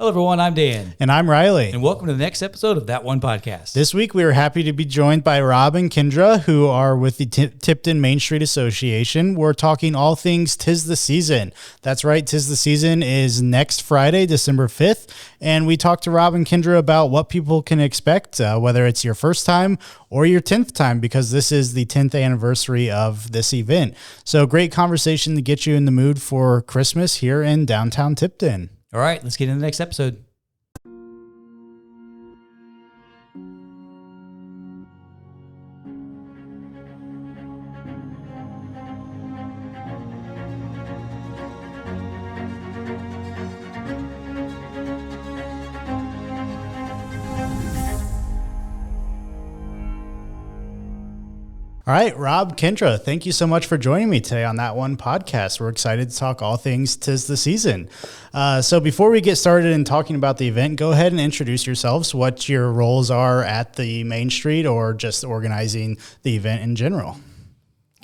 Hello, everyone. I'm Dan. And I'm Riley. And welcome to the next episode of That One Podcast. This week, we are happy to be joined by Rob and Kendra, who are with the Tipton Main Street Association. We're talking all things 'Tis the Season. That's right. 'Tis the Season is next Friday, December 5th. And we talked to Rob and Kendra about what people can expect, whether it's your first time or your 10th time, because this is the 10th anniversary of this event. So great conversation to get you in the mood for Christmas here in downtown Tipton. All right, let's get into the next episode. All right, Rob, Kendra, thank you so much for joining me today on That One Podcast. We're excited to talk all things 'Tis the Season. So before we get started in talking about the event, go ahead and introduce yourselves, what your roles are at the Main Street or just organizing the event in general.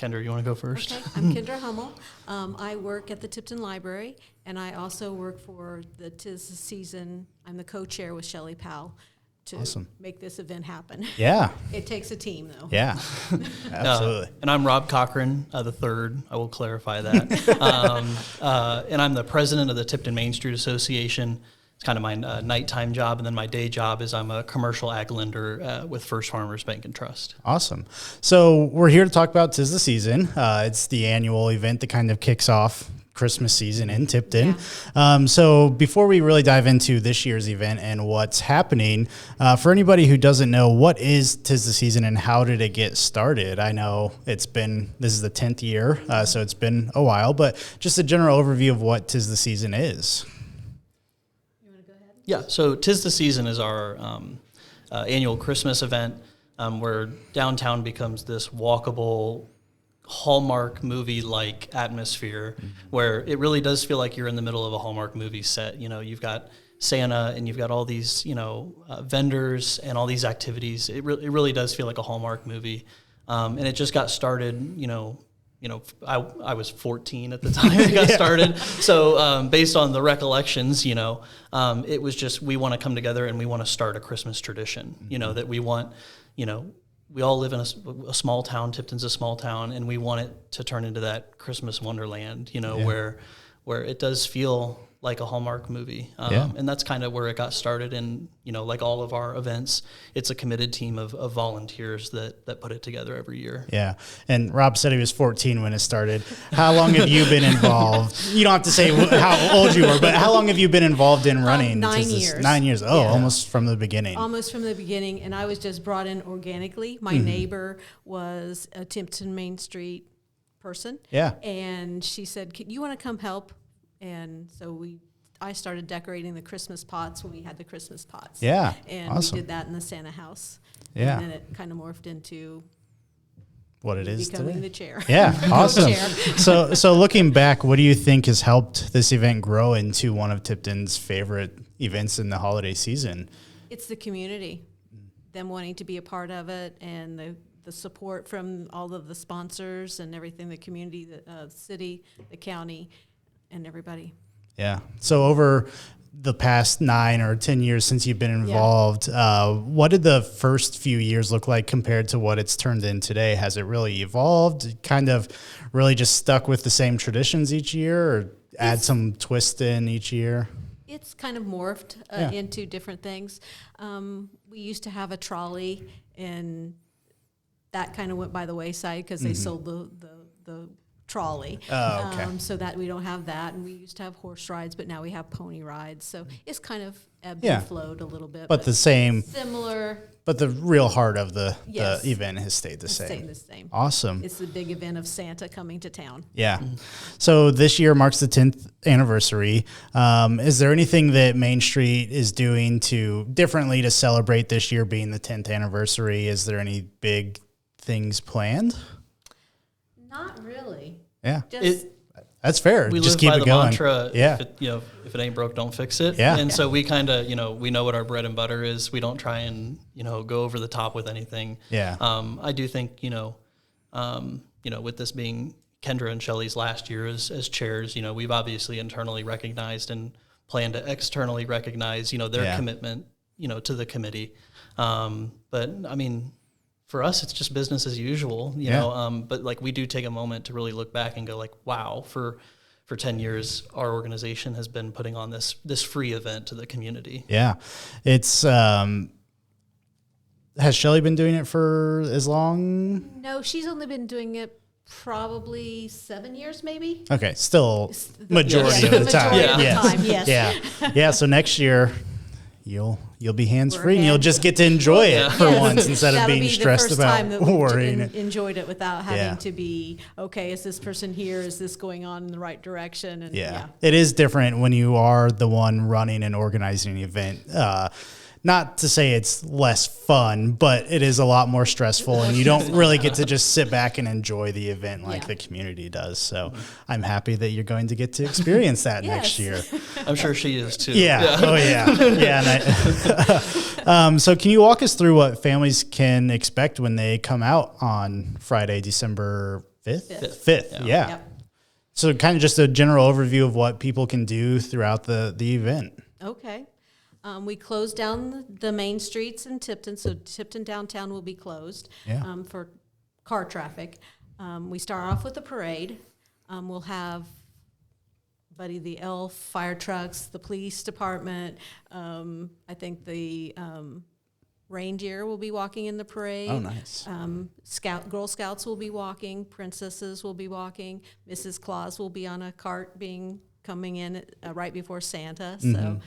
Kendra, you want to go first? Okay, I'm Kendra Hummel. I work at the Tipton Library, and I also work for the 'Tis the Season. I'm the co-chair with Shelley Powell to make this event happen. Yeah. It takes a team, though. Yeah, absolutely. And I'm Rob Cochrane, the third. I will clarify that. And I'm the president of the Tipton Main Street Association. It's kind of my nighttime job, and then my day job is I'm a commercial ag lender with First Farmers Bank and Trust. Awesome. So we're here to talk about 'Tis the Season. It's the annual event that kind of kicks off Christmas season in Tipton. Yeah. So before we really dive into this year's event and what's happening, for anybody who doesn't know, what is 'Tis the Season and how did it get started? I know this is the 10th year, so it's been a while, but just a general overview of what 'Tis the Season is. You want to go ahead? Yeah, so 'Tis the Season is our annual Christmas event where downtown becomes this walkable Hallmark movie-like atmosphere where it really does feel like you're in the middle of a Hallmark movie set. You know, you've got Santa and you've got all these, vendors and all these activities. It really does feel like a Hallmark movie. And it just got started, I was 14 at the time it got started. So based on the recollections, it was just we want to come together and we want to start a Christmas tradition, that we want, we all live in a small town. Tipton's a small town, and we want it to turn into that Christmas wonderland, where it does feel like a Hallmark movie. And that's kind of where it got started. And, like all of our events, it's a committed team of volunteers that put it together every year. Yeah. And Rob said he was 14 when it started. How long have you been involved? You don't have to say how old you were, but how long have you been involved in running? 9 years. 9 years. Oh, yeah. Almost from the beginning. Almost from the beginning. And I was just brought in organically. My neighbor was a Tipton Main Street person. Yeah. And she said, you want to come help? And so I started decorating the Christmas pots when we had the Christmas pots. Yeah, and awesome. we did that in the Santa house. Yeah. And then it kind of morphed into what it is becoming today. the chair. Yeah, awesome. So looking back, what do you think has helped this event grow into one of Tipton's favorite events in the holiday season? It's the community, them wanting to be a part of it, and the support from all of the sponsors and everything, the community, the city, the county, and everybody. Yeah. So over the past 9 or 10 years since you've been involved, what did the first few years look like compared to what it's turned in today? Has it really evolved? Kind of really just stuck with the same traditions each year, or add some twist in each year? It's kind of morphed into different things. We used to have a trolley, and that kind of went by the wayside because they sold the trolley. Oh, okay. So that we don't have that. And we used to have horse rides, but now we have pony rides. So it's kind of ebbed and flowed a little bit. But the same. Similar. But the real heart of the event has stayed the same. Stayed the same. Awesome. It's the big event of Santa coming to town. Yeah. So this year marks the 10th anniversary. Is there anything that Main Street is doing differently to celebrate this year being the 10th anniversary? Is there any big things planned? Not really. Yeah. That's fair. We just live keep by it the going. mantra, Yeah. if it ain't broke, don't fix it. Yeah. And so we kind of, we know what our bread and butter is. We don't try and, go over the top with anything. Yeah. I do think, with this being Kendra and Shelley's last year as chairs, we've obviously internally recognized and plan to externally recognize, their commitment, to the committee. But I mean, for us, it's just business as usual, you know, but like we do take a moment to really look back and go like, wow, for 10 years, our organization has been putting on this free event to the community. Yeah. It's, has Shelley been doing it for as long? No, she's only been doing it probably 7 years, maybe. Okay. Still majority of the time. Yeah. So next year you'll be hands-free and you'll just get to enjoy it for once instead of being stressed about worrying. Enjoyed it without having to be, okay, is this person here? Is this going on in the right direction? And it is different when you are the one running and organizing the event. Not to say it's less fun, but it is a lot more stressful, and you don't really get to just sit back and enjoy the event like the community does. So I'm happy that you're going to get to experience that next year. I'm sure she is too. Yeah. Oh, yeah. And so can you walk us through what families can expect when they come out on Friday, December 5th? 5th. Yeah. Yep. So kind of just a general overview of what people can do throughout the event. Okay. We closed down the main streets in Tipton, so Tipton downtown will be closed for car traffic. We start off with the parade. We'll have Buddy the Elf, fire trucks, the police department. I think the Reindeer will be walking in the parade. Oh, nice. Girl Scouts will be walking. Princesses will be walking. Mrs. Claus will be on a cart coming in right before Santa. So.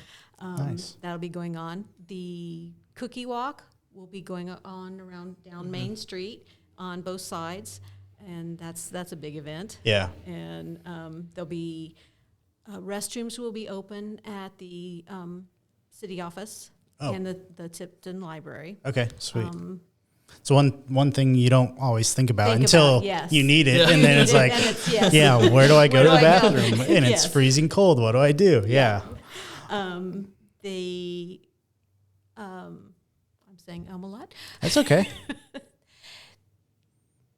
Nice. That'll be going on. The cookie walk will be going on around down Main Street on both sides, and that's a big event. Yeah. And there'll be restrooms will be open at the city office and the Tipton Library. Okay, sweet. So one thing you don't always think about until you need it, and then it's like, where do I go to the bathroom? And it's freezing cold. What do I do? Yeah. I'm saying a lot. That's okay.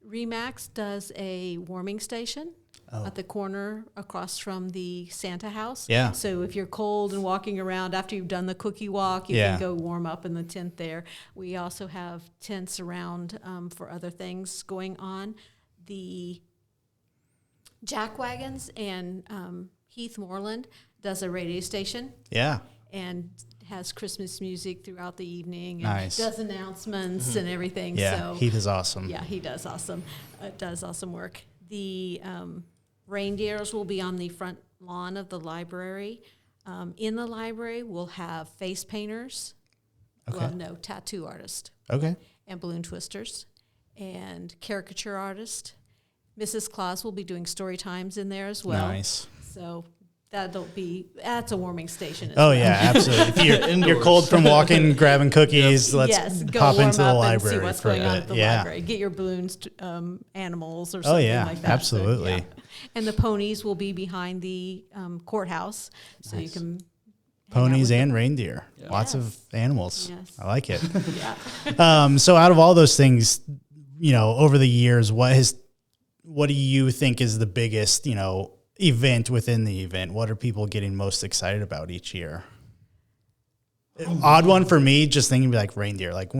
Remax does a warming station at the corner across from the Santa house. Yeah. So if you're cold and walking around after you've done the cookie walk, you can go warm up in the tent there. We also have tents around for other things going on. The Jack Wagons and Heath Moreland does a radio station. Yeah. And has Christmas music throughout the evening. And does announcements and everything. Yeah, so, Heath is awesome. Yeah, he does awesome. Does awesome work. The Reindeers will be on the front lawn of the library. In the library, we'll have face painters. Okay. Well, no, tattoo artists. Okay. And balloon twisters. And caricature artists. Mrs. Claus will be doing story times in there as well. Nice. So that's a warming station as well. well. Yeah, absolutely. If you're cold from walking, grabbing cookies, let's go pop into the library. And see what's going on at the library. Get your balloons, animals or something like that. Absolutely. So, And the ponies will be behind the courthouse, so you can ponies and reindeer. Yeah. Lots of animals. Yes. I like it. So out of all those things, over the years, what do you think is the biggest, event within the event? What are people getting most excited about each year? Odd one for me, just thinking like reindeer. Like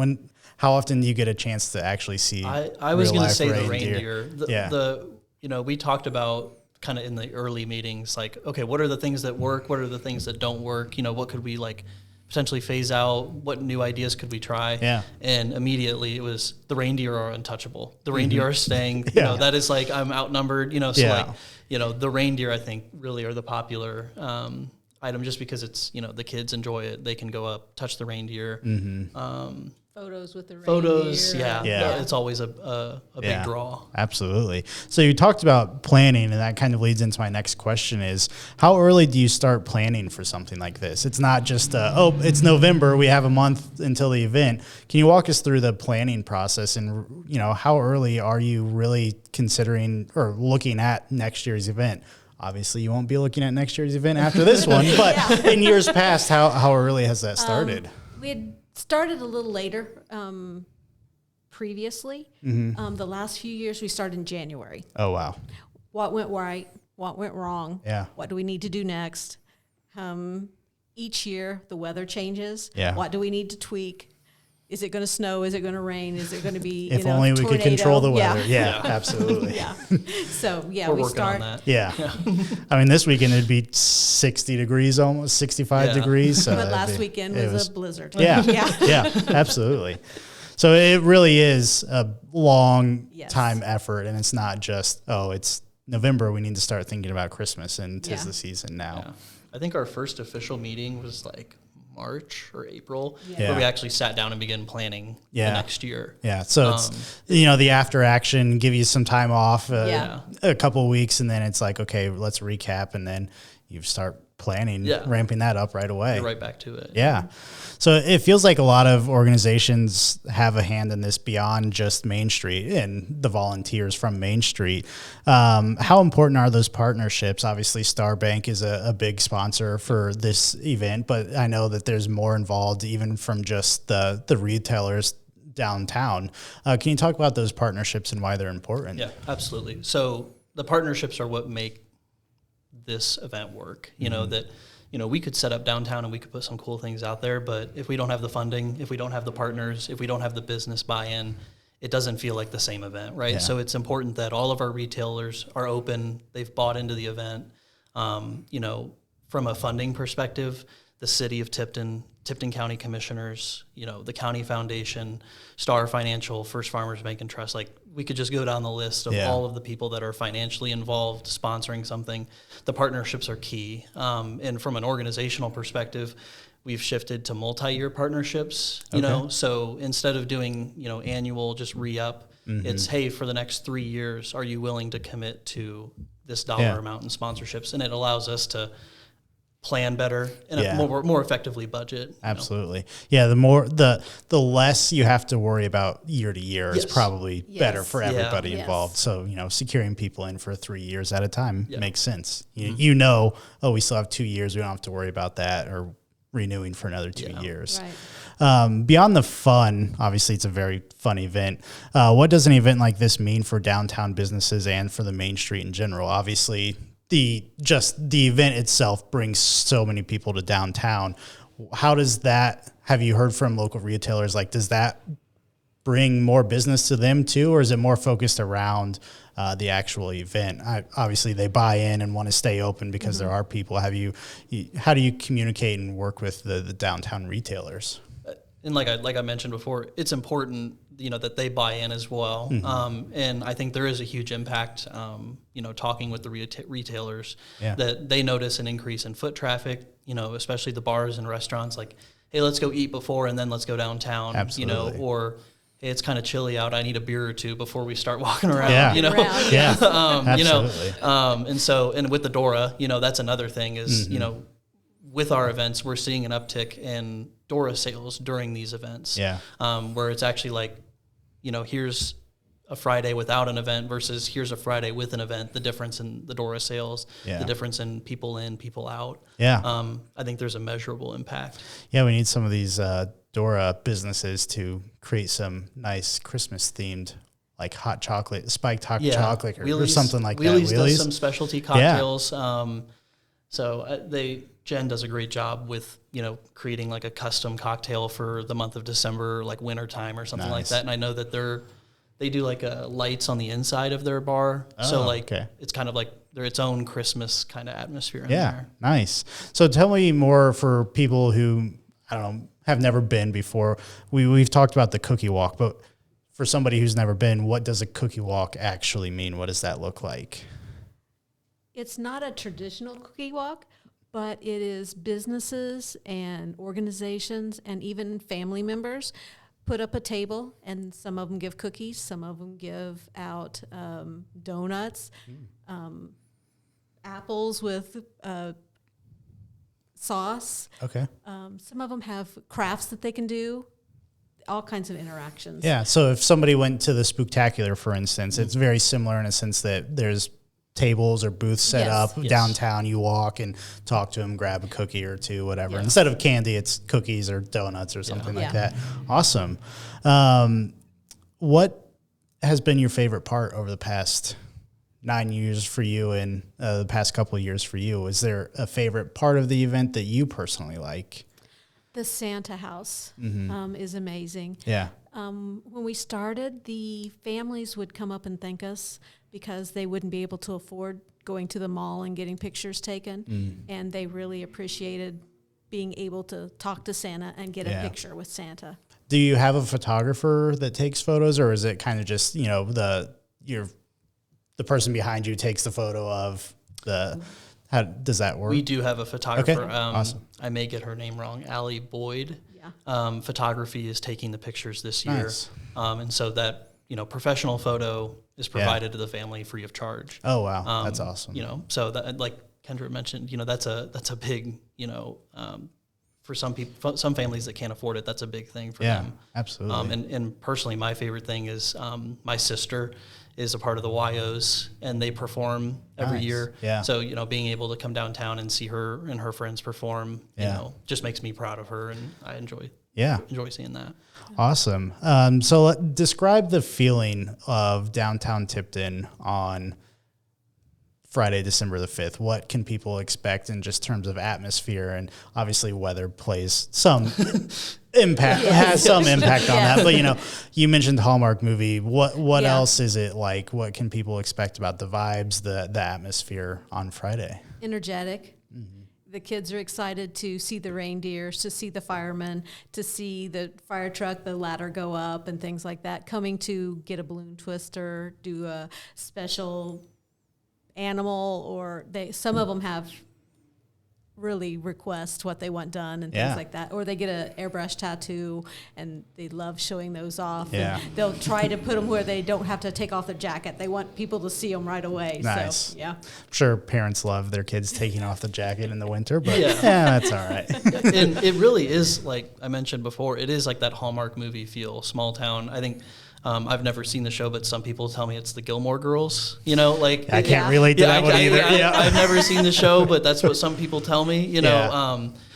how often do you get a chance to actually see? I was going to say reindeer? the reindeer. We talked about kind of in the early meetings, like, okay, what are the things that work? What are the things that don't work? What could we like potentially phase out? What new ideas could we try? Yeah. And immediately it was the reindeer are untouchable. The reindeer are staying, that is like, I'm outnumbered, the reindeer I think really are the popular item just because it's, the kids enjoy it. They can go up, touch the reindeer. Mm-hmm. Photos with the reindeer. Yeah. It's always a big draw. Absolutely. So you talked about planning, and that kind of leads into my next question is, how early do you start planning for something like this? It's not just, it's November, we have a month until the event. Can you walk us through the planning process and, how early are you really considering or looking at next year's event? Obviously, you won't be looking at next year's event after this one, but in years past, how early has that started? We had started a little later previously. Mm-hmm. The last few years, we started in January. Oh, wow. What went right? What went wrong? Yeah. What do we need to do next? Each year, the weather changes. Yeah. What do we need to tweak? Is it going to snow? Is it going to rain? Is it going to be, If only we could tornado? control the weather. Yeah. Yeah, absolutely. Yeah. So, yeah, We're we working start. on that. Yeah. I mean, this weekend it'd be 60 degrees, almost 65 Yeah. degrees. So But it'd last be- weekend it was a blizzard. Yeah. Yeah. Yeah, absolutely. So it really is a long Yes. time effort, and it's not just, it's November, we need to start thinking about Christmas, and 'tis Yeah. the season now. Yeah. I think our first official meeting was like March or April, Yeah. where we actually sat down and began planning Yeah. the next year. Yeah, so it's, the after action, give you some time off, Yeah. a couple of weeks, and then it's like, okay, let's recap, and then you start planning, Yeah. ramping that up right away. You're right back to it. Yeah. So it feels like a lot of organizations have a hand in this beyond just Main Street and the volunteers from Main Street. How important are those partnerships? Obviously, Star Bank is a big sponsor for this event, but I know that there's more involved even from just the retailers downtown. Can you talk about those partnerships and why they're important? Yeah, absolutely. So the partnerships are what make this event work. You know, that, we could set up downtown and we could put some cool things out there, but if we don't have the funding, if we don't have the partners, if we don't have the business buy-in, it doesn't feel like the same event, right? Yeah. So it's important that all of our retailers are open, they've bought into the event. From a funding perspective, the city of Tipton County Commissioners, the County Foundation, Star Financial, First Farmers Bank and Trust, like we could just go down the list of all of the people that are financially involved sponsoring something. The partnerships are key. And from an organizational perspective, we've shifted to multi-year partnerships, so instead of doing, annual just re-up, it's, hey, for the next 3 years, are you willing to commit to this dollar amount in sponsorships? And it allows us to plan better and more effectively budget. Absolutely. Yeah, the less you have to worry about year to year is Yes. probably better Yes. for everybody Yes. involved. So, securing people in for 3 years at a time makes sense. Mm-hmm. We still have 2 years. We don't have to worry about that or renewing for another 2 years. Right. Beyond the fun, obviously it's a very fun event. What does an event like this mean for downtown businesses and for the Main Street in general? Obviously, the event itself brings so many people to downtown. How does that, have you heard from local retailers, like does that bring more business to them too, or is it more focused around the actual event? Obviously they buy in and want to stay open because there are people. How do you communicate and work with the downtown retailers? And like I mentioned before, it's important, that they buy in as well. And I think there is a huge impact, talking with the retailers, that they notice an increase in foot traffic, especially the bars and restaurants, like, hey, let's go eat before and then let's go downtown, Absolutely. Or hey, it's kind of chilly out, I need a beer or two before we start walking around, Yeah. Yeah, absolutely. And with the Dora, that's another thing is, with our events, we're seeing an uptick in Dora sales during these events. Yeah. Where it's actually like, here's a Friday without an event versus here's a Friday with an event, the difference in the Dora sales, the difference in people in, people out. Yeah. I think there's a measurable impact. Yeah, we need some of these Dora businesses to create some nice Christmas themed, like hot chocolate, spiked hot chocolate or something like Wheelies that. does some specialty cocktails. Jen does a great job with, creating like a custom cocktail for the month of December, like winter time or something like that. And I know that they do like lights on the inside of their bar. It's kind of like they're its own Christmas kind of atmosphere in there. Nice. So tell me more for people who, I don't know, have never been before. We've talked about the cookie walk, but for somebody who's never been, what does a cookie walk actually mean? What does that look like? It's not a traditional cookie walk, but it is businesses and organizations and even family members put up a table, and some of them give cookies, some of them give out donuts, apples with sauce. Okay. Some of them have crafts that they can do, all kinds of interactions. Yeah. So if somebody went to the Spooktacular, for instance, it's very similar in a sense that there's tables or booths set up downtown. You walk and talk to them, grab a cookie or two, whatever. Instead of candy, it's cookies or donuts or something like that. Awesome. What has been your favorite part over the past 9 years for you and the past couple of years for you, is there a favorite part of the event that you personally like? The Santa house is amazing. Yeah. When we started, the families would come up and thank us because they wouldn't be able to afford going to the mall and getting pictures taken. And they really appreciated being able to talk to Santa and get a picture with Santa. Do you have a photographer that takes photos, or is it kind of just, the person behind you takes the photo of how does that work? We do have a photographer. Okay. Awesome. I may get her name wrong. Allie Boyd. Yeah. Photography is taking the pictures this year. Nice. And so that, professional photo is provided to the family free of charge. Oh, wow. That's awesome. So that, like Kendra mentioned, that's a big, for some people, some families that can't afford it, that's a big thing for them. Absolutely. And personally, my favorite thing is my sister is a part of the YOs, and they perform every year. Yeah. So, being able to come downtown and see her and her friends perform, just makes me proud of her, and I enjoy seeing that. Awesome. So describe the feeling of downtown Tipton on Friday, December the 5th. What can people expect in just terms of atmosphere? And obviously weather plays some impact, has some impact on that. But, you mentioned the Hallmark movie. What else is it like? What can people expect about the vibes, the atmosphere on Friday? Energetic. The kids are excited to see the reindeers, to see the firemen, to see the fire truck, the ladder go up and things like that. Coming to get a balloon twister, do a special animal, or some of them have really request what they want done and things like that, or they get an airbrush tattoo and they love showing those off. And they'll try to put them where they don't have to take off their jacket. They want people to see them right away. Nice. So I'm sure parents love their kids taking off the jacket in the winter, but that's all right. And it really is, like I mentioned before, it is like that Hallmark movie feel, small town. I think I've never seen the show, but some people tell me it's the Gilmore Girls. I can't relate to that one either. I've never seen the show, but that's what some people tell me.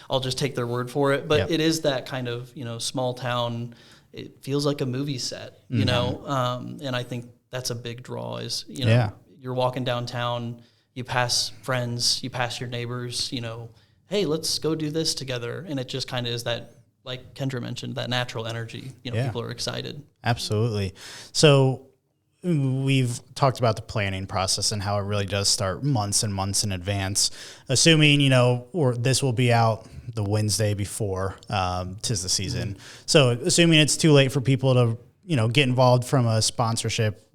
I'll just take their word for it. But it is that kind of small town. It feels like a movie set. And I think that's a big draw. Is you're walking downtown, you pass friends, you pass your neighbors. Hey, let's go do this together, and it just kind of is that. Like Kendra mentioned, that natural energy, people are excited. Absolutely. So we've talked about the planning process and how it really does start months and months in advance. Assuming, or this will be out the Wednesday before 'tis the season. So assuming it's too late for people to, get involved from a sponsorship,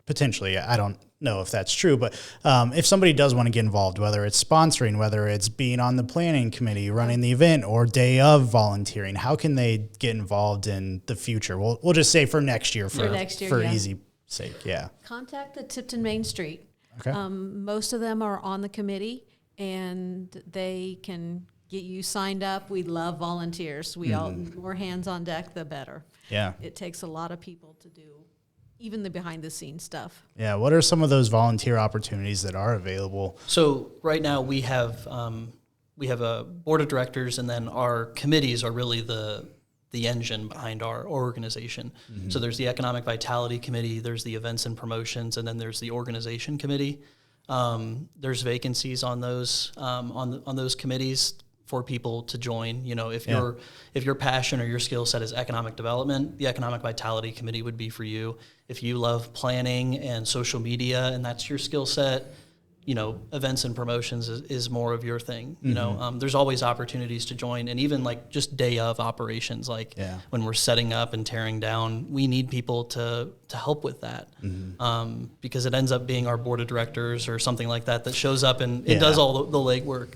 potentially, I don't know if that's true, but if somebody does want to get involved, whether it's sponsoring, whether it's being on the planning committee, running the event, or day of volunteering, how can they get involved in the future? We'll just say for next year, for easy sake. Contact the Tipton Main Street. Okay. Most of them are on the committee, and they can get you signed up. We love volunteers. More hands on deck, the better. Yeah. It takes a lot of people to do even the behind the scenes stuff. Yeah. What are some of those volunteer opportunities that are available? So right now we have a board of directors, and then our committees are really the engine behind our organization. Mm-hmm. So there's the Economic Vitality Committee, there's the Events and Promotions, and then there's the Organization Committee. There's vacancies on those on those committees for people to join. If your passion or your skill set is economic development, the Economic Vitality Committee would be for you. If you love planning and social media and that's your skill set, events and promotions is more of your thing. There's always opportunities to join, and even like just day of operations, when we're setting up and tearing down, we need people to help with that. Mm-hmm. Because it ends up being our board of directors or something like that shows up and it does all the legwork.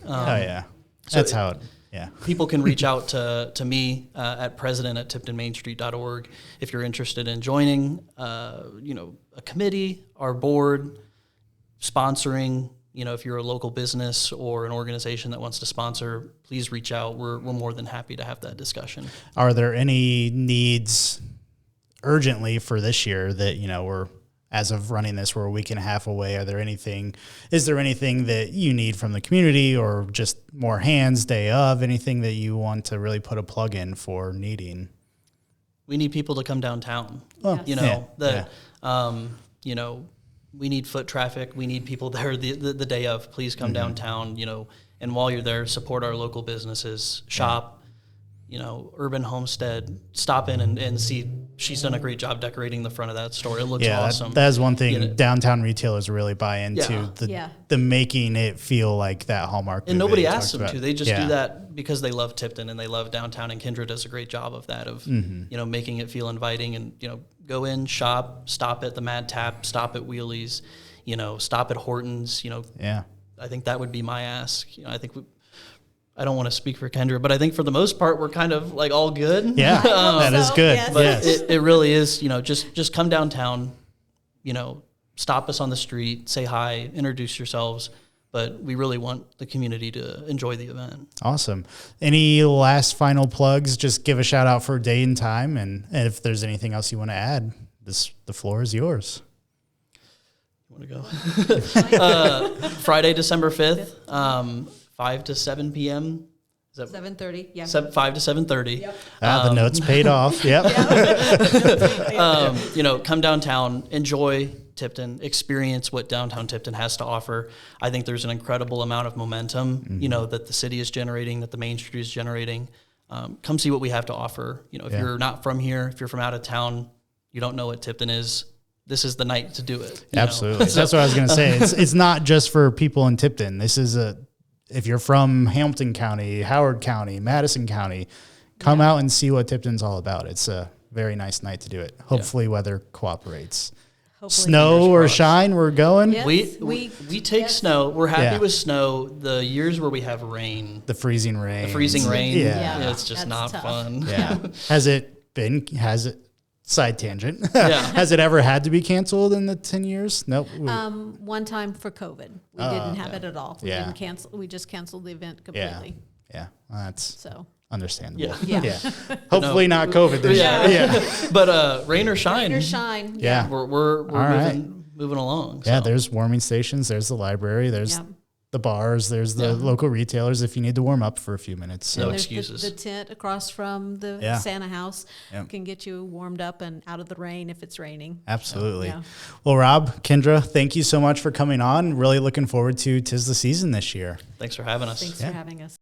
That's how it. Yeah. People can reach out to me at president@tiptonmainstreet.org if you're interested in joining, a committee, our board, sponsoring. If you're a local business or an organization that wants to sponsor, please reach out. We're more than happy to have that discussion. Are there any needs urgently for this year that, we're, as of running this, we're a week and a half away? Is there anything that you need from the community, or just more hands day of, anything that you want to really put a plug in for needing? We need people to come downtown. we need foot traffic. We need people there the day of. Please come downtown, and while you're there, support our local businesses, shop, Urban Homestead, stop in and see. She's done a great job decorating the front of that store. It looks awesome. That is one thing downtown retailers really buy into, the making it feel like that Hallmark. And nobody asks them to. They just do that because they love Tipton and they love downtown, and Kendra does a great job of that, of, making it feel inviting, and, go in, shop, stop at the Mad Tap, stop at Wheelie's, stop at Horton's, I think that would be my ask. I don't want to speak for Kendra, but I think for the most part, we're kind of like all good. Yeah, that is good. Yes. But it really is, just come downtown, stop us on the street, say hi, introduce yourselves. But we really want the community to enjoy the event. Awesome. Any last final plugs? Just give a shout out for day and time. And if there's anything else you want to add, the floor is yours. You want to go? Friday, December 5th. 5 to 7 p.m. Is that 7:30? Yeah. 5 to 7:30. Yep. The notes paid off. Yep. Come downtown, enjoy Tipton, experience what downtown Tipton has to offer. I think there's an incredible amount of momentum, that the city is generating, that the Main Street is generating. Come see what we have to offer. If you're not from here, if you're from out of town, you don't know what Tipton is, this is the night to do it. Absolutely. That's what I was going to say. It's not just for people in Tipton. This is if you're from Hamilton County, Howard County, Madison County, come out and see what Tipton's all about. It's a very nice night to do it. Hopefully weather cooperates. Snow or shine, we're going. Yes, we take snow. We're happy with snow. The years where we have rain, the freezing rain, it's just not tough. fun. Yeah. Has it side tangent? Has it ever had to be canceled in the 10 years? Nope. One time for COVID, we didn't have it at all. We didn't cancel. We just canceled the event completely. Yeah. Well, that's understandable. Yeah. Hopefully not COVID this year. Yeah. But rain or shine. Rain or shine. Yeah. We're moving along. Yeah. There's warming stations. There's the library. There's the bars. There's the local retailers if you need to warm up for a few minutes. So. No there's excuses. The tent across from the Santa house can get you warmed up and out of the rain if it's raining. Absolutely. So, Well, Rob, Kendra, thank you so much for coming on. Really looking forward to 'Tis the Season this year. Thanks for having us. Thanks for having us.